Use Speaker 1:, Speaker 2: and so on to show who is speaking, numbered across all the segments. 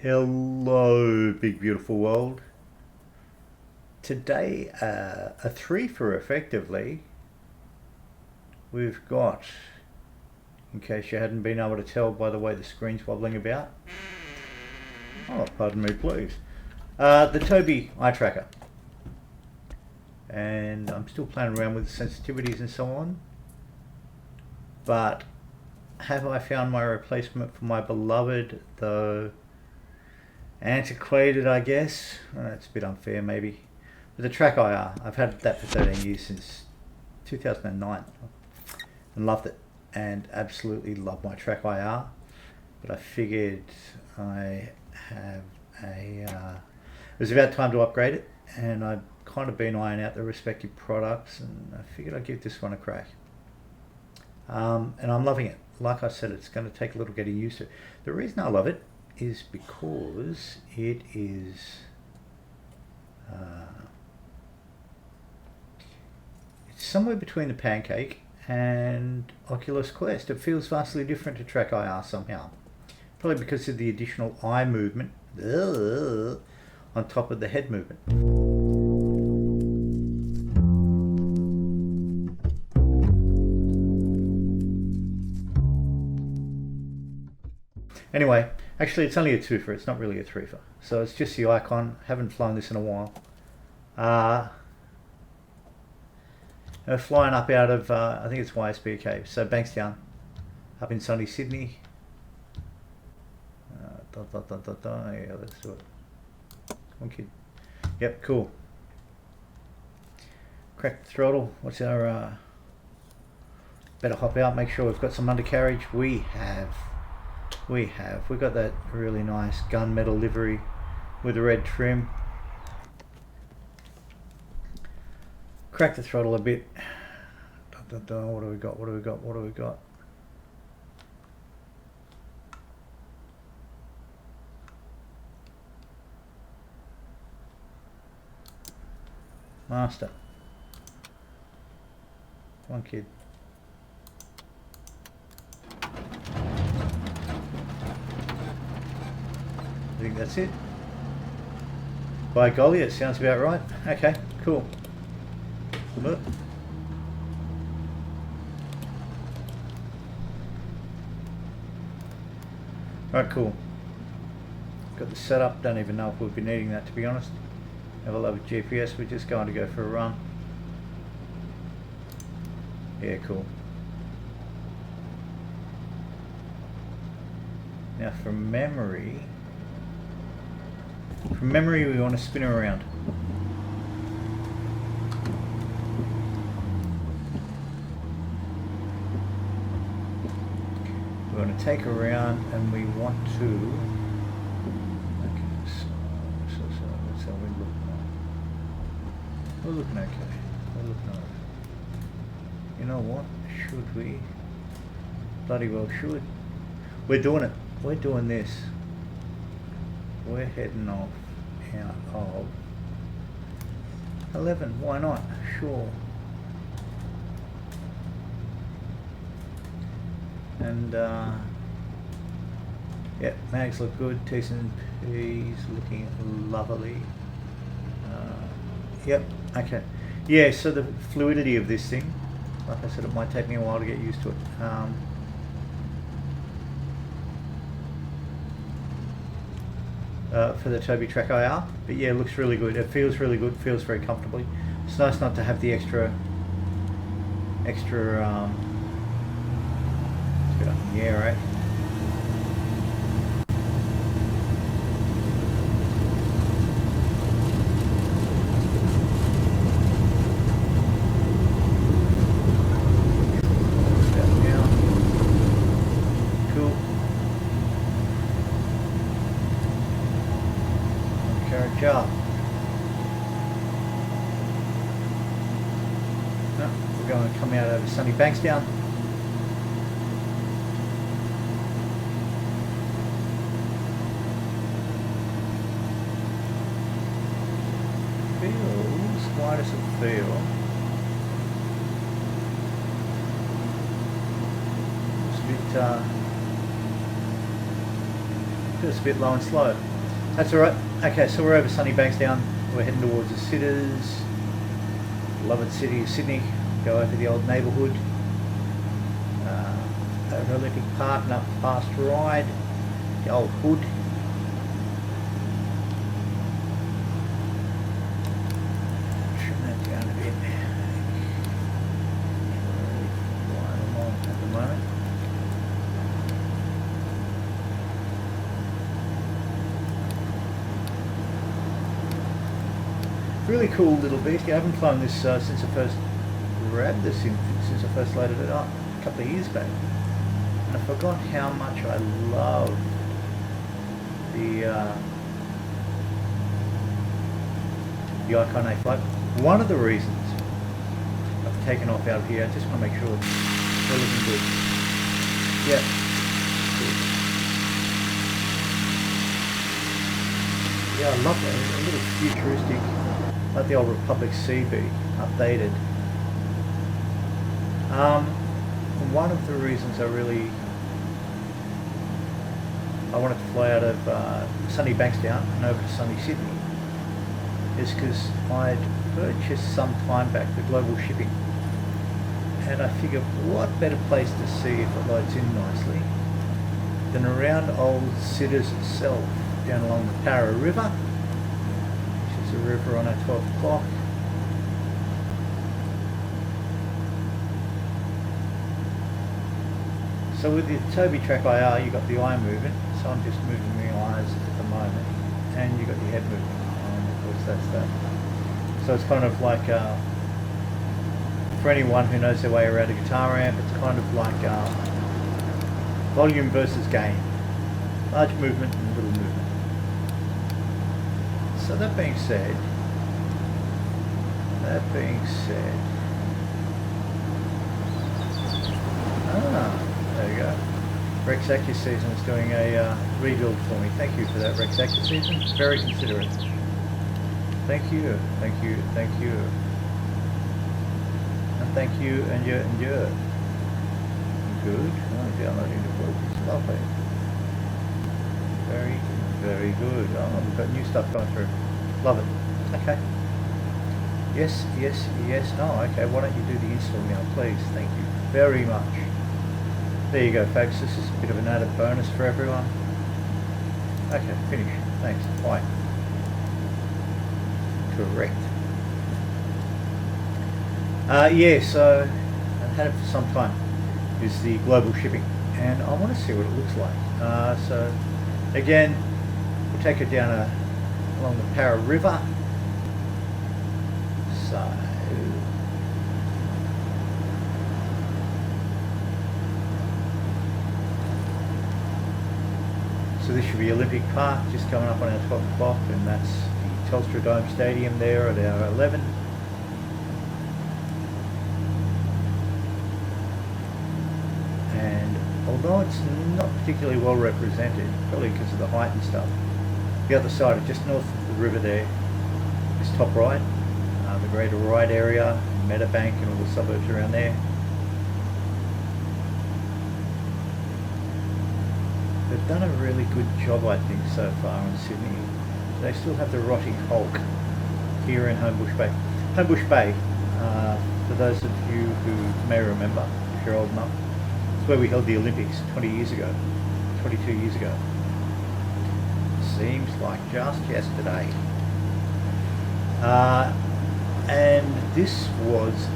Speaker 1: Hello, big beautiful world. Today, a three for effectively. We've got, in case you hadn't been able to tell by the way the screen's wobbling about. Oh, pardon me, please. The Tobii Eye Tracker. And I'm still playing around with the sensitivities and so on. But have I found my replacement for my beloved, though antiquated, I guess? It's a bit unfair, maybe. But the Track IR, I've had that for 13 years, since 2009, and loved it, and absolutely love my Track IR. But I figured it was about time to upgrade it, and I've kind of been eyeing out the respective products, and I figured I'd give this one a crack. And I'm loving it. Like I said, it's going to take a little getting used to. The reason I love it is because it is it's somewhere between the Pancake and Oculus Quest. It feels vastly different to Track IR somehow, probably because of the additional eye movement on top of the head movement. Anyway, actually it's only a twofer, it's not really a threefer. So it's just the icon. Haven't flown this in a while. Flying up out of, I think it's YSBK, so Bankstown, up in sunny Sydney. Yeah, let's do it. Come on, kid. Yep, cool. Crack the throttle. What's our, better hop out, make sure we've got some undercarriage. We've got that really nice gunmetal livery with a red trim. Crack the throttle a bit. What do we got? Master. Come on, kid. I think that's it. By golly, it sounds about right. Okay, cool. Look. Alright, cool. Got the setup. Don't even know if we'll be needing that, to be honest. Have a love of GPS. We're just going to go for a run. Yeah, cool. Now, from memory, we want to spin her around. We want to take her around, and we want to. Okay, so that's how we look now. We're looking okay. We're looking alright. You know what? Should we? Bloody well should. We're doing it. We're doing this. We're heading off out of 11. Why not? Sure. And yeah, mags look good. T's and P's looking lovely. Yep. Okay. Yeah. So the fluidity of this thing, like I said, it might take me a while to get used to it. For the Tobii Track IR, but yeah, it looks really good. It feels really good. Feels very comfortably. It's nice not to have the extra. It's a bit up in the air, right? Job. No, we're going to come out over sunny Bankstown. Feels, why does it feel? It's a bit Feels a bit low and slow. That's alright. Okay, so we're over sunny Bankstown. We're heading towards the Sitters. Beloved city of Sydney. Go over the old neighbourhood. Over Olympic Park and up past Ride. The old hood. Trim that down a bit. Flying along at the moment. Really cool little beast. I haven't flown this since I first grabbed this since I first loaded it up a couple of years back. And I forgot how much I love the Icon A5. One of the reasons I've taken off out of here, I just want to make sure they're looking good. Yeah. Good. Yeah, I love that. A little futuristic, like the old Republic CB, updated. One of the reasons I wanted to fly out of sunny Bankstown and over to sunny Sydney is because I'd purchased some time back the global shipping, and I figured what better place to see if it loads in nicely than around old Sitters itself, down along the Parramatta River, which is a river on our 12 o'clock. So with the Tobii Tracker IR, you've got the eye movement, so I'm just moving my eyes at the moment, and you've got your head movement, and of course that's that. So it's kind of like, for anyone who knows their way around a guitar amp, it's kind of like volume versus gain. Large movement and little movement. So that being said, there you go. Rex AccuSeason is doing a rebuild for me. Thank you for that, Rex AccuSeason. Very considerate. Thank you, thank you, thank you. And thank you, and you. Good. Oh, downloading the book. It's lovely. Very, very good. Oh, we've got new stuff coming through. Love it. Okay. Yes, yes, yes. Oh, okay. Why don't you do the install now, please? Thank you very much. There you go, folks. This is a bit of an added bonus for everyone. Okay, finish. Thanks. Bye. Correct. Yeah, so I've had it for some time. Is the global shipping, and I want to see what it looks like. So again, we'll take it down along the Parramatta River. So this should be Olympic Park, just coming up on our 12 o'clock, and that's the Telstra Dome Stadium there at our 11. And although it's not particularly well represented, probably because of the height and stuff, the other side, just north of the river there, is Top Ryde, the greater Ryde area, Meadowbank and all the suburbs around there. They've done a really good job, I think, so far in Sydney. They still have the rotting hulk here in Homebush Bay. Homebush Bay, for those of you who may remember, if you're old enough, it's where we held the Olympics 22 years ago. Seems like just yesterday. And this was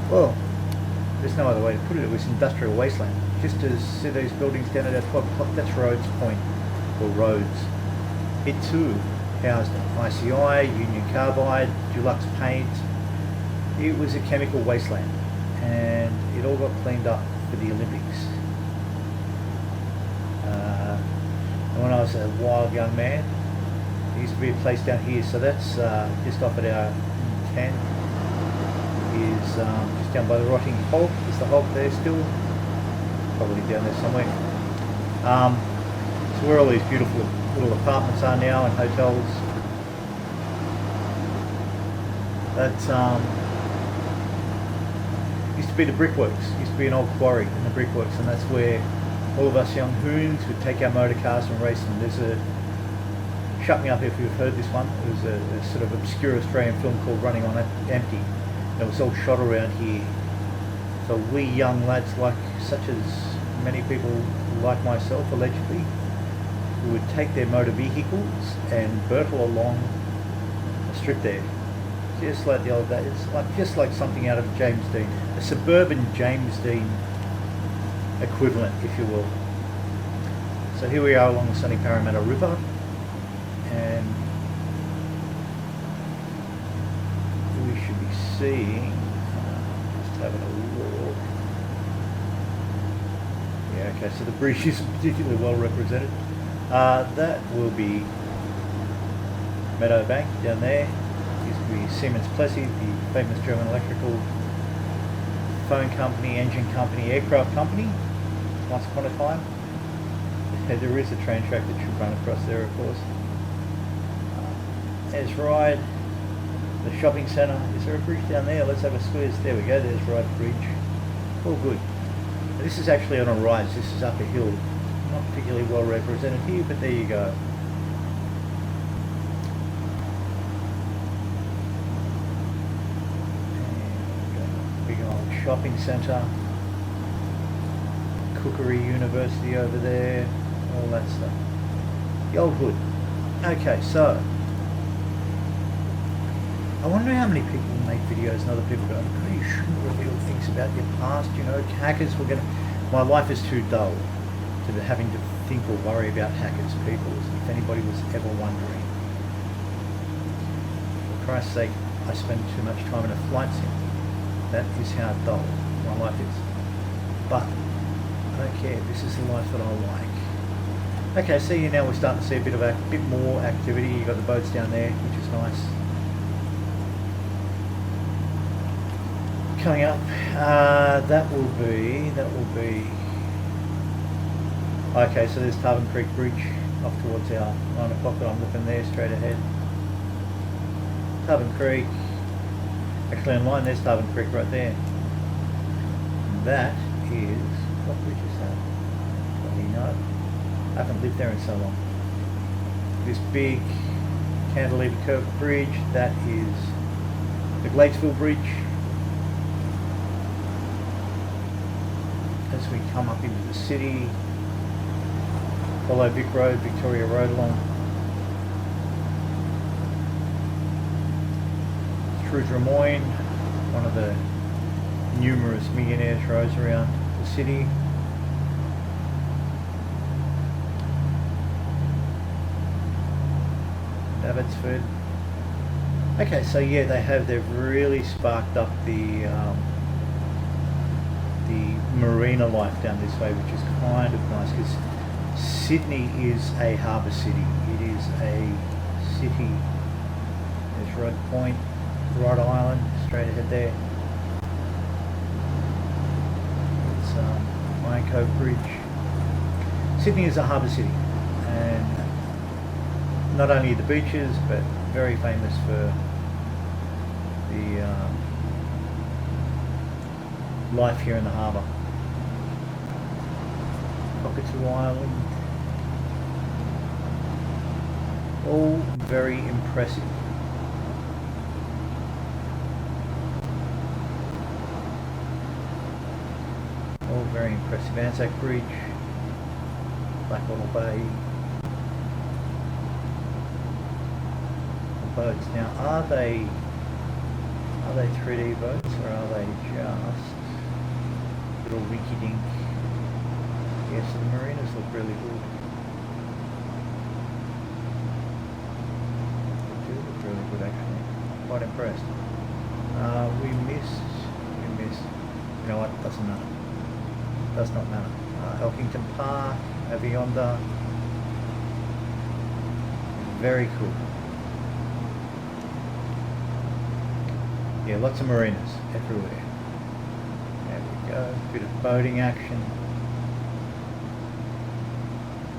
Speaker 1: well, there's no other way to put it. It was industrial wasteland. Just to see those buildings down at 12 o'clock, that's Rhodes Point, or Rhodes. It too housed ICI, Union Carbide, Dulux Paint. It was a chemical wasteland, and it all got cleaned up for the Olympics. And when I was a wild young man, there used to be a place down here, so that's just off at our 10. Is just down by the rotting hulk. Is the hulk there still? Probably down there somewhere. So where all these beautiful little apartments are now and hotels. That used to be the brickworks. Used to be an old quarry in the brickworks, and that's where all of us young hoons would take our motor cars and race them. There's a, shut me up if you've heard this one, it was a sort of obscure Australian film called Running on Empty. It was all shot around here. So we young lads, like such as many people like myself allegedly, would take their motor vehicles and burtle along a strip there. Just like the old days, it's like just like something out of James Dean, a suburban James Dean equivalent, if you will. So here we are along the sunny Parramatta River, and we should be seeing, just having a look. Yeah, okay, so the bridge isn't particularly well represented. That will be Meadow Bank down there. Used to be Siemens Plessy, the famous German electrical phone company, engine company, aircraft company, once upon a time. There is a train track that should run across there, of course. There's Ryde, the shopping centre. Is there a bridge down there? Let's have a squeeze. There we go, there's Ryde Bridge. All good. This is actually on a rise, this is up a hill. Not particularly well represented here, but there you go. And big old shopping centre. Cookery University over there, all that stuff. The old hood. Okay, so I wonder how many people make videos and other people go, oh, you shouldn't reveal things about your past, you know, hackers were gonna... My life is too dull to be having to think or worry about hackers, people, if anybody was ever wondering. For Christ's sake, I spend too much time in a flight sim. That is how dull my life is. But I don't care, this is the life that I like. Okay, see, now we're starting to see a bit more activity. You've got the boats down there, which is nice. Coming up, that will be, okay, so there's Tarvin Creek Bridge off towards our 9 o'clock that I'm looking there, straight ahead. Tarvin Creek, actually in line, there's Tarvin Creek right there. And that is, what bridge is that? Well, you know, I haven't lived there in so long. This big cantilever curved bridge, that is the Gladesville Bridge. As we come up into the city, follow Vic Road, Victoria Road along through Drummoyne, one of the numerous millionaires roads around the city. Abbotsford. Okay, so yeah, they've really sparked up the marina life down this way, which is kind of nice, because Sydney is a harbour city. It is a city. There's Rod Point, Rhode Island, straight ahead there. It's Iron Cove Bridge. Sydney is a harbour city, and not only the beaches, but very famous for the life here in the harbour. Cockatoo Island, all very impressive. All very impressive. Anzac Bridge, Blackwall Bay. The boats now, are they 3D boats, or are they just little rinky-dink? Yes, the marinas look really good. They do look really good, actually. I'm quite impressed. We missed. You know what? Doesn't matter. Does not matter. Elkington Park over yonder. Very cool. Yeah, lots of marinas everywhere. There we go. Bit of boating action.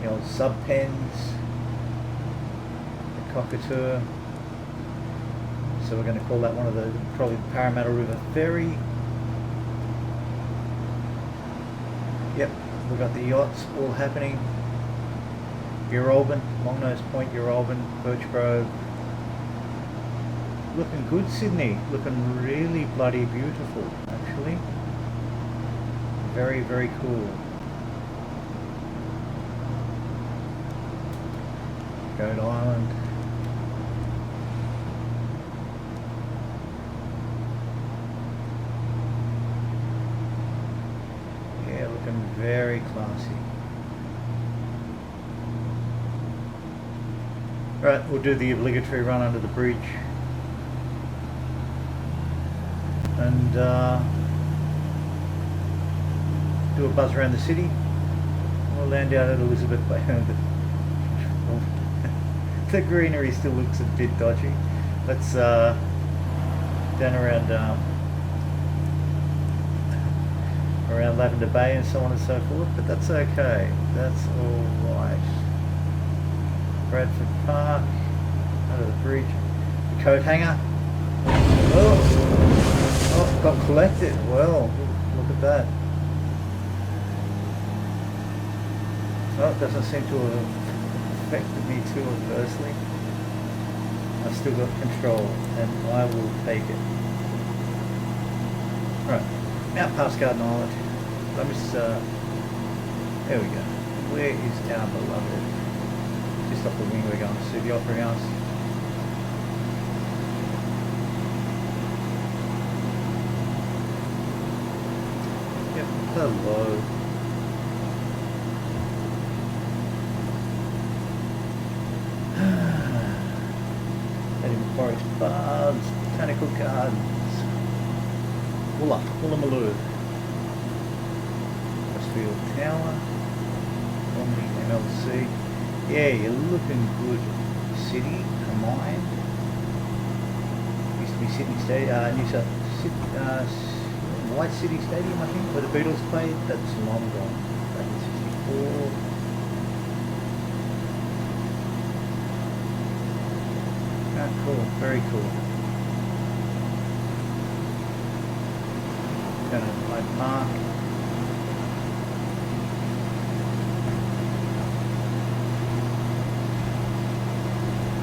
Speaker 1: The old sub pens. The Cockatoo. So we're going to call that one of the, probably the Parramatta River Ferry. Yep, We've got the yachts all happening. Yarralban, Longnose Point, Yarralban, Birch Grove. Looking good, Sydney. Looking really bloody beautiful, actually. Very, very cool. Goat Island. Yeah, looking very classy. Right, we'll do the obligatory run under the bridge. And do a buzz around the city. We'll land out at Elizabeth Bay. The greenery still looks a bit dodgy. Let's down around Lavender Bay and so on and so forth, but that's okay. That's all right. Bradford Park, under the bridge, the coat hanger. Oh, got collected. Well, look at that. Oh, it doesn't seem to have affected me too adversely. I've still got control, and I will take it. Right, Mount Pasgarden Island. Let me there we go. Where is our beloved? Just off the wing, we're going to see the Opera House. Yep, hello. Edinburgh Forest Baths, Botanical Gardens, Woolloomooloo, Westfield Tower, Omni MLC. Yeah, you're looking good, city, combined. Used to be Sydney Stadium, New South White City Stadium, I think, where the Beatles played. That's long gone, back in '64. Ah, cool, very cool. Down at Hyde Park.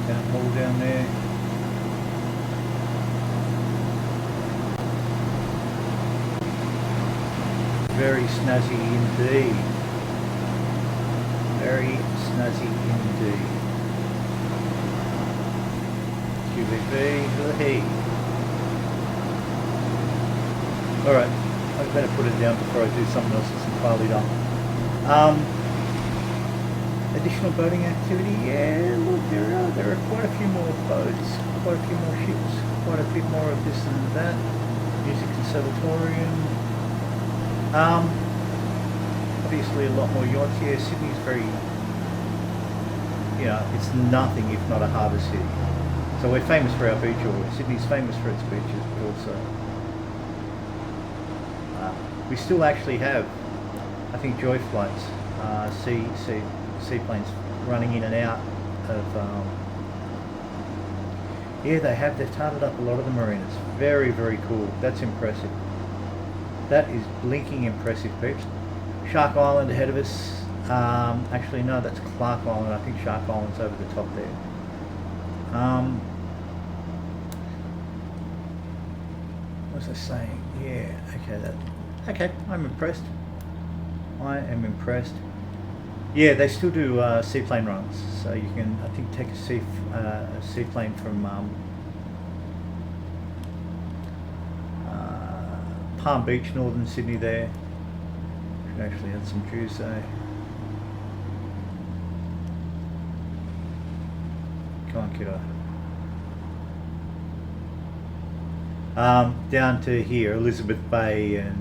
Speaker 1: Town hall down there. Very snazzy indeed. Very snazzy indeed. QBB, hey. Alright, I better put it down before I do something else that's entirely done. Additional boating activity, yeah, look, there are quite a few more boats, quite a few more ships, quite a bit more of this and that. Music Conservatorium. Obviously a lot more yachts. Yeah, Sydney's very, it's nothing if not a harbour city. So we're famous for our beach, or Sydney's famous for its beaches, but also we still actually have, I think, joy flights, seaplanes running in and out of. Yeah, they've tarted up a lot of the marinas. Very, very cool. That's impressive. That is blinking impressive, peeps. Shark Island ahead of us. Actually, no, that's Clark Island. I think Shark Island's over the top there. What was I saying? Yeah, okay, I'm impressed. I am impressed. Yeah, they still do seaplane runs, so you can, I think, take a seaplane from Palm Beach, northern Sydney there. Should actually have some juice there. Come on, kiddo. Down to here, Elizabeth Bay and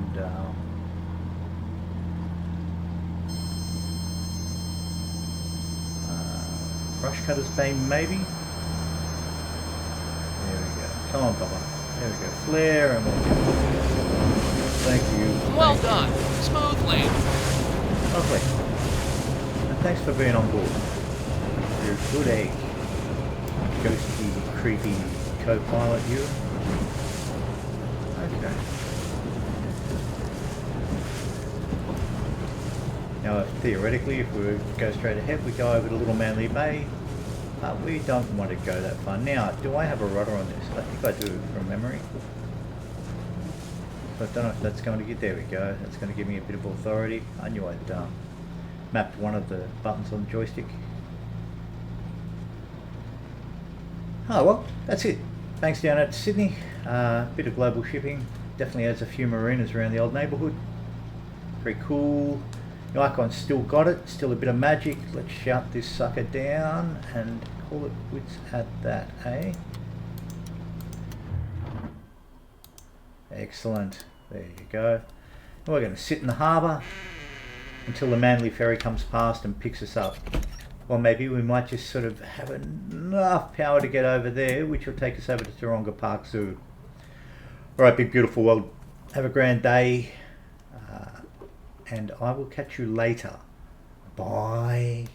Speaker 1: Rushcutters Bay, maybe? There we go. Come on, Bubba. There we go. Flare and we'll get. Thank you.
Speaker 2: Well done. Smooth land.
Speaker 1: Lovely. And thanks for being on board. You're a good egg. Ghosty, creepy co-pilot, you. Okay. Now, theoretically, if we go straight ahead, we go over to Little Manly Bay. But we don't want to go that far. Now, do I have a rudder on this? I think I do from memory. So I don't know if that's going to get... There we go. That's going to give me a bit of authority. I knew I'd mapped one of the buttons on the joystick. Oh well, that's it. Bankstown out to Sydney. Bit of global shipping. Definitely adds a few marinas around the old neighbourhood. Very cool. The icon's still got it. Still a bit of magic. Let's shout this sucker down and call it quits at that, eh? Excellent. There you go. And we're going to sit in the harbour until the Manly ferry comes past and picks us up. Or maybe we might just sort of have enough power to get over there, which will take us over to Taronga Park Zoo. Alright, big beautiful world. Have a grand day. And I will catch you later. Bye.